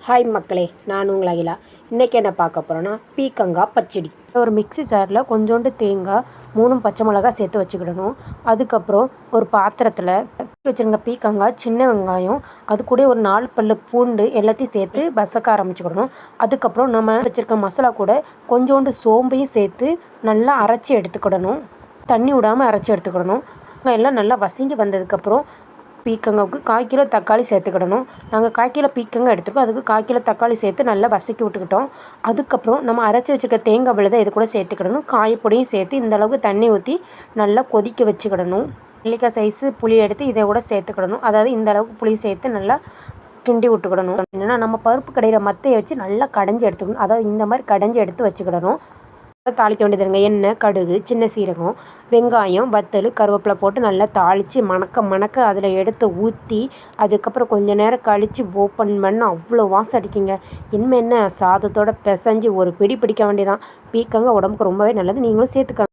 Hi மக்களே, நான் உங்கள் அகிலா. இன்றைக்கி என்ன பார்க்க போகிறோன்னா பீக்கங்காய் பச்சடி. ஒரு மிக்ஸி ஜாரில் கொஞ்சோண்டு தேங்காய் 3 பச்சை மிளகா சேர்த்து வச்சுக்கிடணும். அதுக்கப்புறம் ஒரு பாத்திரத்தில் வச்சுருங்க பீக்கங்காய், சின்ன வெங்காயம், அது கூட ஒரு 4 பல்லு பூண்டு எல்லாத்தையும் சேர்த்து வசக்க ஆரம்பிச்சுக்கிடணும். அதுக்கப்புறம் நம்ம வச்சுருக்க மசாலா கூட கொஞ்சோண்டு சோம்பையும் சேர்த்து நல்லா அரைச்சி எடுத்துக்கிடணும். தண்ணி விடாமல் அரைச்சி எடுத்துக்கிடணும். எல்லாம் நல்லா வசங்கி வந்ததுக்கப்புறம் பீக்கங்காவுக்கு 1/4 கிலோ தக்காளி சேர்த்துக்கிடணும். நாங்கள் 1/4 கிலோ பீக்கங்காய் எடுத்துருக்கோம். அதுக்கு 1/4 கிலோ தக்காளி சேர்த்து நல்லா வசக்கி விட்டுக்கிட்டோம். அதுக்கப்புறம் நம்ம அரைச்சி வச்சுருக்க தேங்காய் விழுதை இது கூட சேர்த்துக்கிடணும். காயப்பொடியும் சேர்த்து இந்தளவுக்கு தண்ணி ஊற்றி நல்லா கொதிக்க வச்சுக்கிடணும். நெல்லிக்காய் சைஸு புளி எடுத்து இதை கூட சேர்த்துக்கிடணும். அதாவது இந்த அளவுக்கு புளி சேர்த்து நல்லா கிண்டி விட்டுக்கிடணும். என்னென்னா நம்ம பருப்பு கடையிற மத்தையை வச்சு நல்லா கடைஞ்சி எடுத்துக்கணும். அதாவது இந்த மாதிரி கடைஞ்சி எடுத்து வச்சுக்கிடணும். தாளிக்க வேண்டியதுங்க எண்ணெய், கடுகு, சின்ன சீரகம், வெங்காயம், வத்தல், கருவேப்பிலை போட்டு நல்லா தாளித்து மணக்க அதில் எடுத்து ஊற்றி அதுக்கப்புறம் கொஞ்சம் நேரம் கழித்து ஓப்பன் பண்ண அவ்வளோ வாசம் அடிக்குங்க. இனிமேல் என்ன சாதத்தோட பிசைஞ்சு ஒரு பிடி பிடிக்க வேண்டியதான். பீக்கங்காய் உடம்புக்கு ரொம்பவே நல்லது. நீங்களும் சேர்த்துக்க.